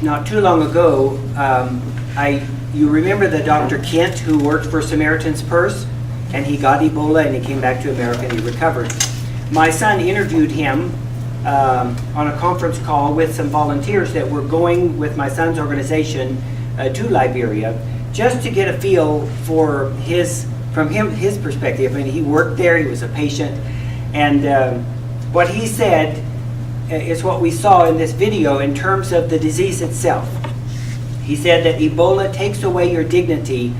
not too long ago, you remember the Dr. Kent who worked for Samaritan's Purse, and he got Ebola and he came back to America and he recovered. My son interviewed him on a conference call with some volunteers that were going with my son's organization to Liberia, just to get a feel for his perspective. I mean, he worked there, he was a patient, and what he said is what we saw in this video in terms of the disease itself. He said that Ebola takes away your dignity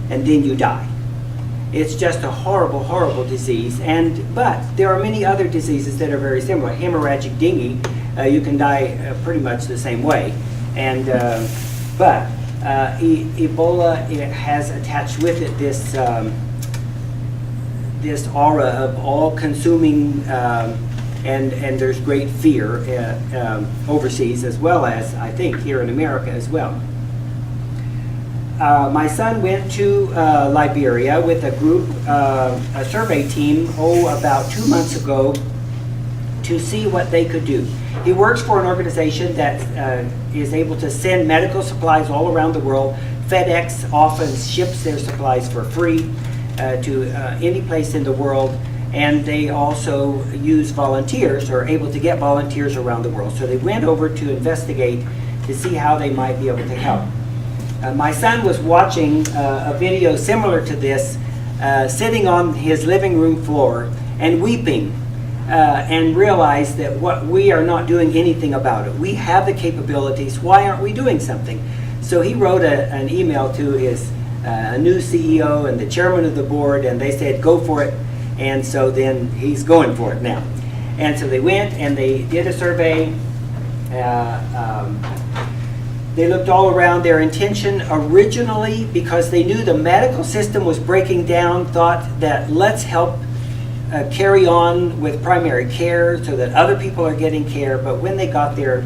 and then you die. It's just a horrible, horrible disease. But there are many other diseases that are very similar. Hemorrhagic dengue, you can die pretty much the same way. But Ebola, it has attached with it this this aura of all-consuming, and there's great fear overseas, as well as, I think, here in America as well. My son went to Liberia with a group, a survey team, about 2 months ago, to see what they could do. He works for an organization that is able to send medical supplies all around the world. FedEx often ships their supplies for free to any place in the world, and they also use volunteers, or are able to get volunteers around the world. So they went over to investigate to see how they might be able to help. My son was watching a video similar to this, sitting on his living room floor and weeping, and realized that we are not doing anything about it. We have the capabilities. Why aren't we doing something? So he wrote an email to his new CEO and the chairman of the board, and they said, go for it. And so then he's going for it now. And so they went and they did a survey. They looked all around. Their intention originally, because they knew the medical system was breaking down, thought that let's help carry on with primary care so that other people are getting care. But when they got there,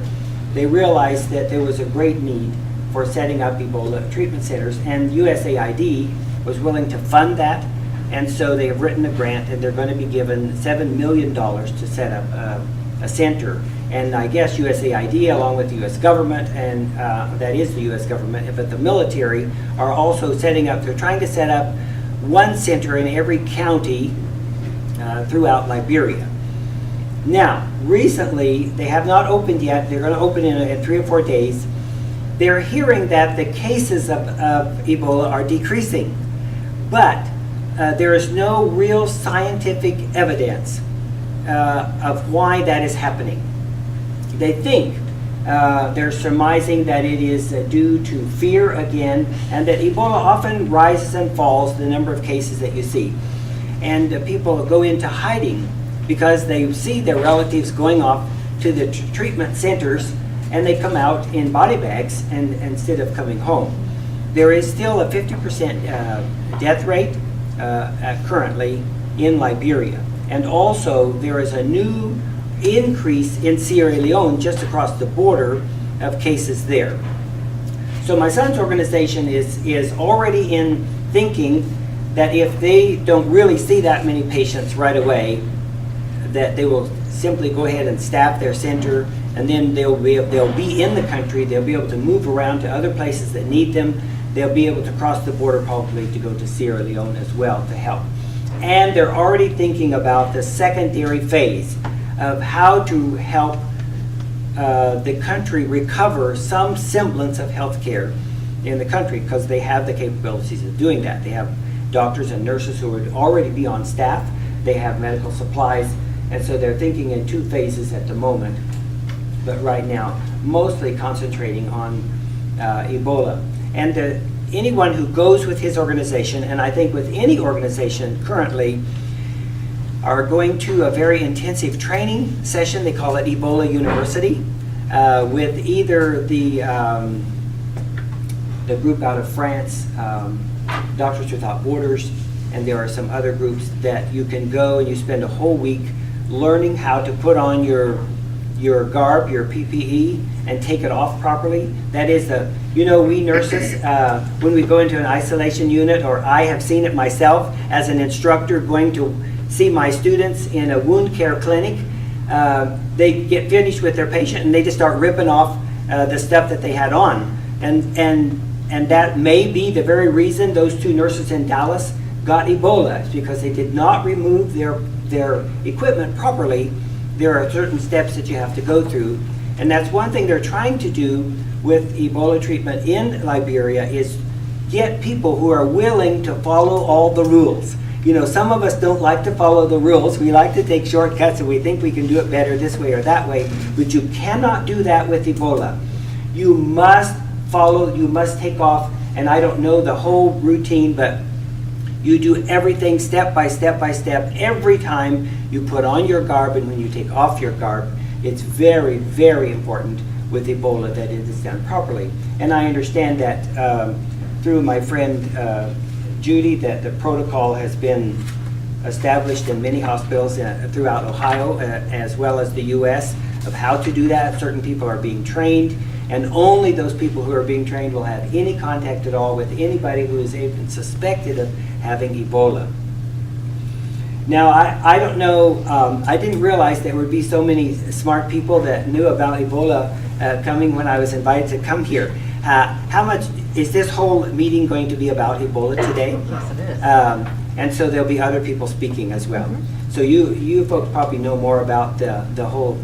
they realized that there was a great need for setting up Ebola treatment centers, and USAID was willing to fund that. And so they have written a grant, and they're going to be given $7 million to set up a center. And I guess USAID, along with the U.S. government, and that is the U.S. government, but the military are also setting up, they're trying to set up one center in every county throughout Liberia. Now, recently, they have not opened yet. They're going to open in 3 or 4 days. They're hearing that the cases of Ebola are decreasing, but there is no real scientific evidence of why that is happening. They think they're surmising that it is due to fear again, and that Ebola often rises and falls, the number of cases that you see. And people go into hiding because they see their relatives going off to the treatment centers, and they come out in body bags instead of coming home. There is still a 50% death rate currently in Liberia. And also there is a new increase in Sierra Leone just across the border of cases there. So my son's organization is already in thinking that if they don't really see that many patients right away, that they will simply go ahead and staff their center, and then they'll be in the country, they'll be able to move around to other places that need them, they'll be able to cross the border probably to go to Sierra Leone as well to help. And they're already thinking about the secondary phase of how to help the country recover some semblance of health care in the country, because they have the capabilities of doing that. They have doctors and nurses who would already be on staff, they have medical supplies, and so they're thinking in 2 phases at the moment, but right now mostly concentrating on Ebola. And anyone who goes with his organization, and I think with any organization currently, are going to a very intensive training session. They call it Ebola University, with either the group out of France, Doctors Without Borders, and there are some other groups that you can go and you spend a whole week learning how to put on your garb, your PPE, and take it off properly. That is we nurses, when we go into an isolation unit, or I have seen it myself as an instructor going to see my students in a wound care clinic, they get finished with their patient and they just start ripping off the stuff that they had on. And that may be the very reason those two nurses in Dallas got Ebola. It's because they did not remove their equipment properly. There are certain steps that you have to go through. And that's one thing they're trying to do with Ebola treatment in Liberia, is get people who are willing to follow all the rules. You know, some of us don't like to follow the rules. We like to take shortcuts and we think we can do it better this way or that way. But you cannot do that with Ebola. You must follow, you must take off, and I don't know the whole routine, but you do everything step by step by step every time you put on your garb and when you take off your garb. It's very, very important with Ebola that it is done properly. And I understand that through my friend Judy, that the protocol has been established in many hospitals throughout Ohio, as well as the U.S., of how to do that. Certain people are being trained, and only those people who are being trained will have any contact at all with anybody who is even suspected of having Ebola. Now, I don't know, I didn't realize there would be so many smart people that knew about Ebola coming when I was invited to come here. How much is this whole meeting going to be about Ebola today? Yes, it is. And so there'll be other people speaking as well. Mm-hmm. So you folks probably know more about the whole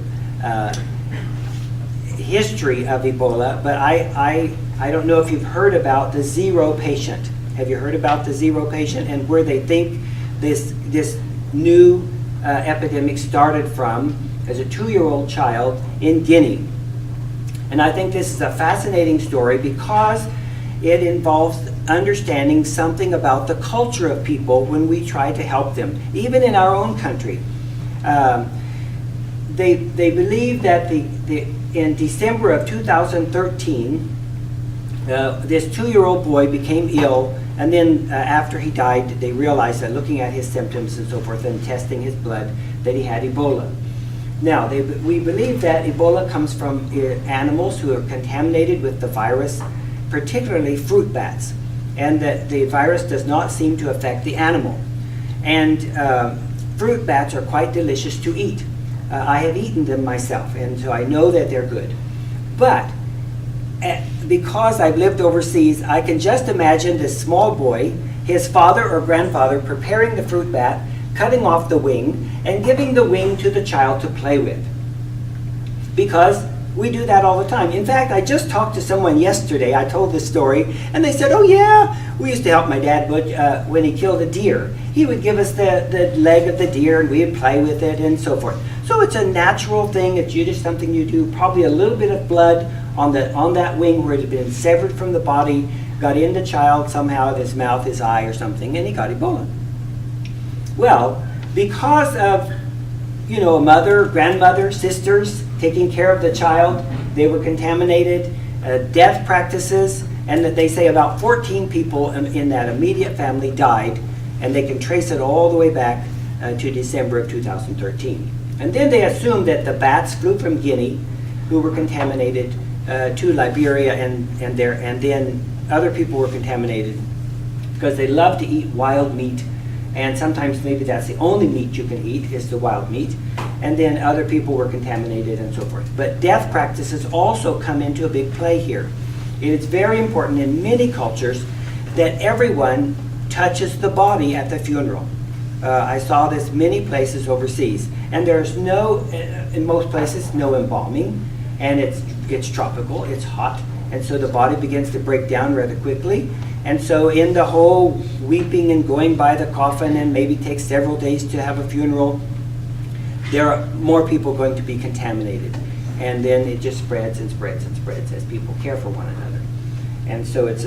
history of Ebola, but I don't know if you've heard about the zero patient. Have you heard about the zero patient and where they think this new epidemic started from as a 2-year-old child in Guinea? And I think this is a fascinating story because it involves understanding something about the culture of people when we try to help them, even in our own country. They believe that in December of 2013, this 2-year-old boy became ill, and then after he died, they realized that looking at his symptoms and so forth and testing his blood, that he had Ebola. Now, we believe that Ebola comes from animals who are contaminated with the virus, particularly fruit bats, and that the virus does not seem to affect the animal. And fruit bats are quite delicious to eat. I have eaten them myself, and so I know that they're good. But because I've lived overseas, I can just imagine this small boy, his father or grandfather preparing the fruit bat, cutting off the wing, and giving the wing to the child to play with. Because we do that all the time. In fact, I just talked to someone yesterday, I told this story, and they said, oh yeah, we used to help my dad when he killed a deer. He would give us the leg of the deer and we would play with it and so forth. So it's a natural thing, it's just something you do. Probably a little bit of blood on that wing where it had been severed from the body, got in the child somehow, his mouth, his eye or something, and he got Ebola. Well, because of, a mother, grandmother, sisters taking care of the child, they were contaminated, death practices, and that they say about 14 people in that immediate family died, and they can trace it all the way back to December of 2013. And then they assumed that the bats flew from Guinea, who were contaminated, to Liberia, and then other people were contaminated because they love to eat wild meat. And sometimes maybe that's the only meat you can eat is the wild meat. And then other people were contaminated and so forth. But death practices also come into a big play here. It is very important in many cultures that everyone touches the body at the funeral. I saw this many places overseas. And there's in most places, no embalming. And it's tropical, it's hot. And so the body begins to break down rather quickly. And so in the whole weeping and going by the coffin and maybe takes several days to have a funeral, there are more people going to be contaminated. And then it just spreads and spreads and spreads as people care for one another. And so it's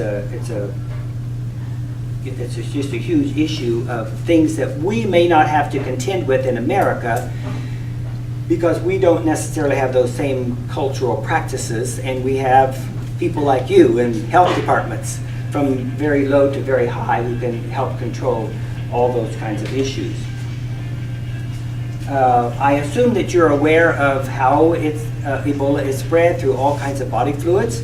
just a huge issue of things that we may not have to contend with in America because we don't necessarily have those same cultural practices, and we have people like you in health departments from very low to very high who can help control all those kinds of issues. I assume that you're aware of how Ebola is spread through all kinds of body fluids,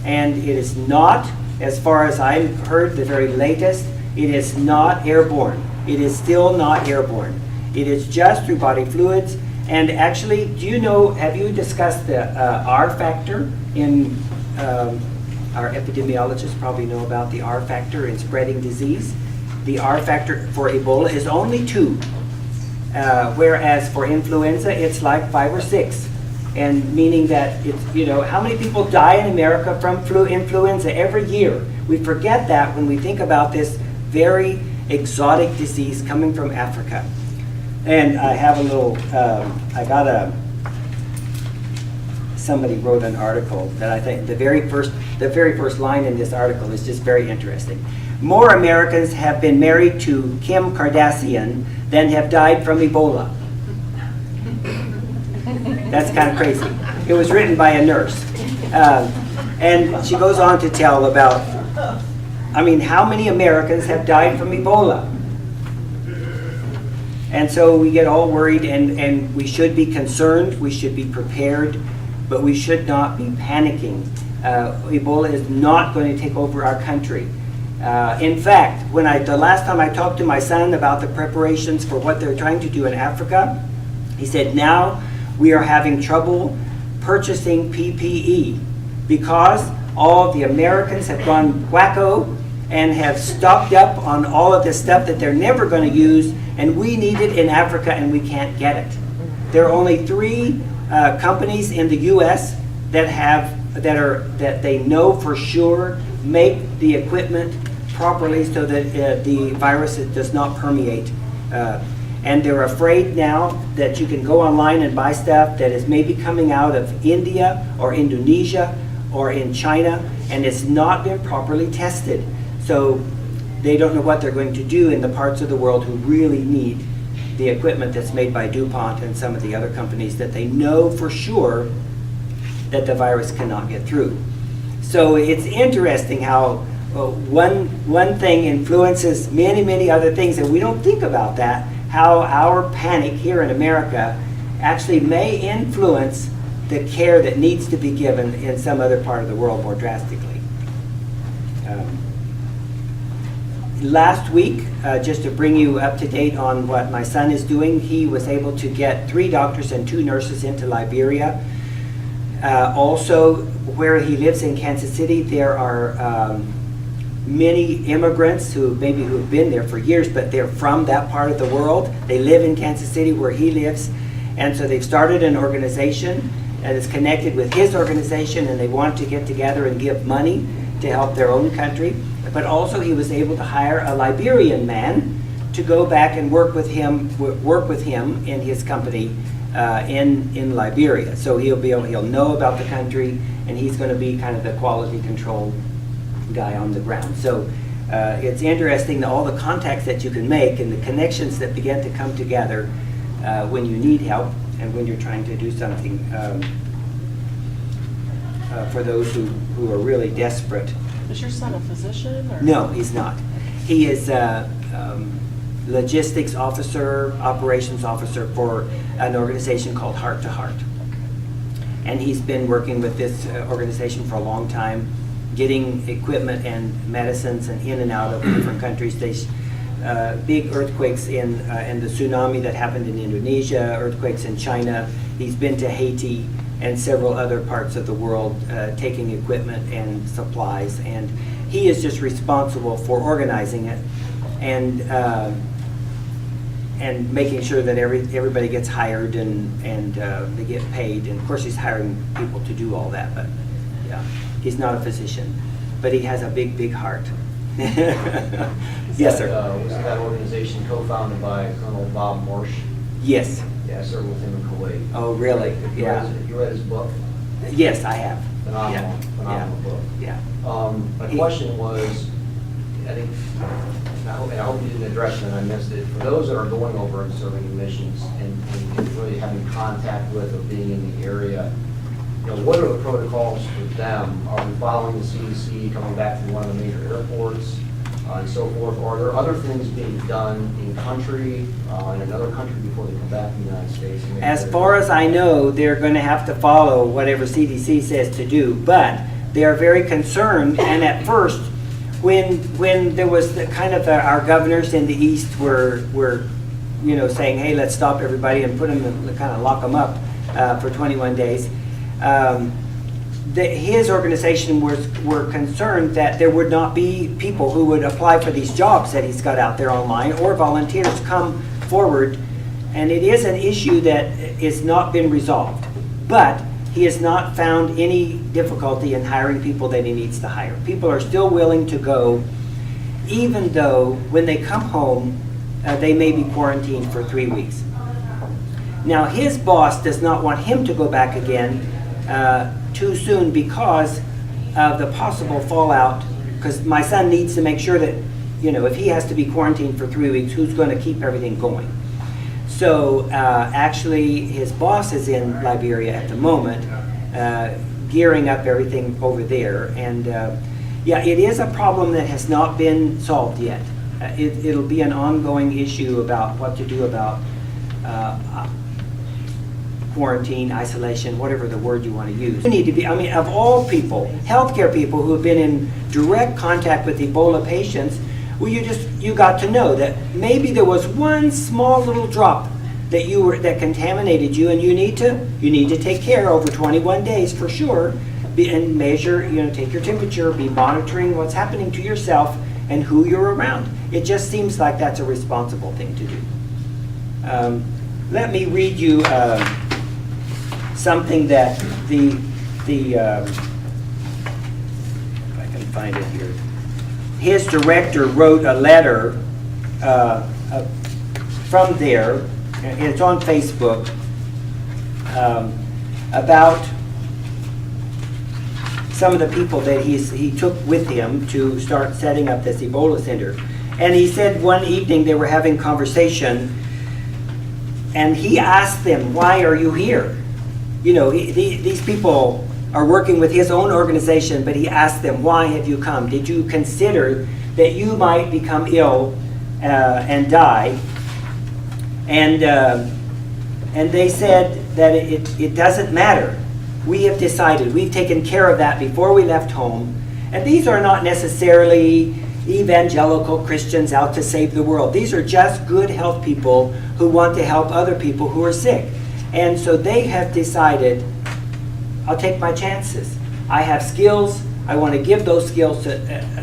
and it is not, as far as I've heard, the very latest, it is not airborne. It is still not airborne. It is just through body fluids, And actually, do you know, have you discussed the R factor in, our epidemiologists probably know about the R factor in spreading disease. The R factor for Ebola is only 2, whereas for influenza, it's like 5 or 6. And meaning that it's, you know, how many people die in America from influenza every year? We forget that when we think about this very exotic disease coming from Africa. And I have a little, somebody wrote an article that I think the very first line in this article is just very interesting. More Americans have been married to Kim Kardashian than have died from Ebola. That's kind of crazy. It was written by a nurse. And she goes on to tell about, I mean, how many Americans have died from Ebola? And so we get all worried, and we should be concerned, we should be prepared, but we should not be panicking. Ebola is not going to take over our country. In fact, the last time I talked to my son about the preparations for what they're trying to do in Africa, he said, now we are having trouble purchasing PPE because all the Americans have gone wacko and have stocked up on all of this stuff that they're never going to use, and we need it in Africa and we can't get it. There are only 3 companies in the U.S. that they know for sure make the equipment properly so that the virus does not permeate. And they're afraid now that you can go online and buy stuff that is maybe coming out of India or Indonesia or in China, and it's not been properly tested. So they don't know what they're going to do in the parts of the world who really need the equipment that's made by DuPont and some of the other companies that they know for sure that the virus cannot get through. So it's interesting how one thing influences many other things, and we don't think about that, how our panic here in America actually may influence the care that needs to be given in some other part of the world more drastically. Last week, just to bring you up to date on what my son is doing, he was able to get 3 doctors and 2 nurses into Liberia. Also, where he lives in Kansas City, there are many immigrants who've been there for years, but they're from that part of the world. They live in Kansas City where he lives, and so they've started an organization that is connected with his organization, and they want to get together and give money to help their own country. But also he was able to hire a Liberian man to go back and work with him in his company in Liberia. So he'll know about the country, and he's going to be kind of the quality control guy on the ground. So it's interesting all the contacts that you can make and the connections that begin to come together when you need help and when you're trying to do something for those who are really desperate. Is your son a physician? Or? No, he's not. He is a logistics officer, operations officer for an organization called Heart to Heart. And he's been working with this organization for a long time, getting equipment and medicines and in and out of different countries. There's big earthquakes in the tsunami that happened in Indonesia, earthquakes in China. He's been to Haiti and several other parts of the world taking equipment and supplies. And he is just responsible for organizing it and making sure that everybody gets hired and they get paid. And of course he's hiring people to do all that, but yeah. He's not a physician, but he has a big heart. Yes, sir. Was that organization co-founded by Colonel Bob Marsh? Yes. Yeah, I served with him in Kuwait. Oh, really? Yeah. You read his book? Yes, I have. Phenomenal book. Yeah. My question was, I think, I hope you didn't address it and I missed it. For those that are going over and serving in missions and really having contact with or being in the area, what are the protocols for them? Are we following the CDC, coming back from one of the major airports, and so forth? Or are there other things being done in country, in another country before they come back to the United States? As far as I know, they're going to have to follow whatever CDC says to do, but they are very concerned. And at first, when there was the kind of our governors in the East were saying, hey, let's stop everybody and put them, kind of lock them up for 21 days. His organization were concerned that there would not be people who would apply for these jobs that he's got out there online, or volunteers come forward. And it is an issue that has not been resolved. But he has not found any difficulty in hiring people that he needs to hire. People are still willing to go, even though when they come home, they may be quarantined for 3 weeks. Now, his boss does not want him to go back again too soon because of the possible fallout, because my son needs to make sure that, if he has to be quarantined for 3 weeks, who's going to keep everything going? So actually, his boss is in Liberia at the moment, gearing up everything over there. And yeah, it is a problem that has not been solved yet. It'll be an ongoing issue about what to do about quarantine, isolation, whatever the word you want to use. You need to be, of all people, healthcare people who have been in direct contact with Ebola patients, well, you got to know that maybe there was one small little drop that contaminated you, and you need to take care over 21 days for sure, and measure, take your temperature, be monitoring what's happening to yourself and who you're around. It just seems like that's a responsible thing to do. Let me read you something that if I can find it here. His director wrote a letter from there, and it's on Facebook, about some of the people that he took with him to start setting up this Ebola center. And he said one evening they were having conversation, and he asked them, why are you here? These people are working with his own organization, but he asked them, why have you come? Did you consider that you might become ill and die? And they said that it doesn't matter. We have decided, we've taken care of that before we left home. And these are not necessarily evangelical Christians out to save the world. These are just good health people who want to help other people who are sick. And so they have decided, I'll take my chances. I have skills. I want to give those skills to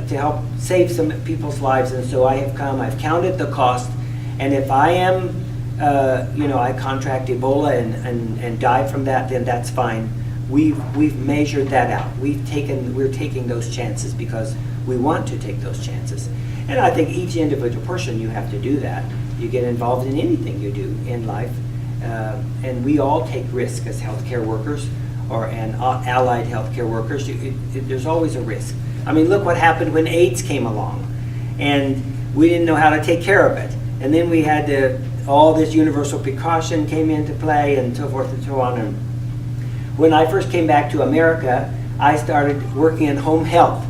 help save some people's lives. And so I have come, I've counted the cost. And if I am, I contract Ebola and die from that, then that's fine. We've measured that out. We're taking those chances because we want to take those chances. And I think each individual person, you have to do that. You get involved in anything you do in life. And we all take risk as healthcare workers and allied healthcare workers. There's always a risk. Look what happened when AIDS came along. And we didn't know how to take care of it. And then we had all this universal precaution came into play, and so forth and so on. And when I first came back to America, I started working in home health.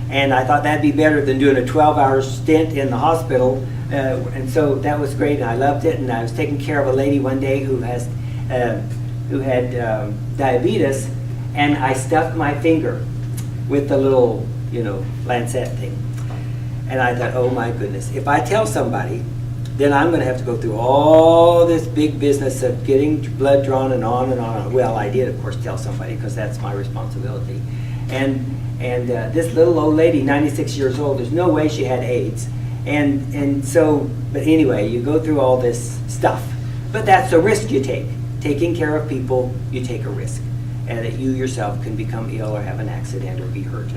And I thought that'd be better than doing a 12-hour stint in the hospital. And so that was great, and I loved it. And I was taking care of a lady one day who had diabetes, and I stuck my finger with the little, lancet thing. And I thought, oh my goodness, if I tell somebody, then I'm going to have to go through all this big business of getting blood drawn and on and on. Well, I did, of course, tell somebody because that's my responsibility. And this little old lady, 96 years old, there's no way she had AIDS. And so, but anyway, you go through all this stuff. But that's a risk you take. Taking care of people, you take a risk. And that you yourself can become ill or have an accident or be hurt.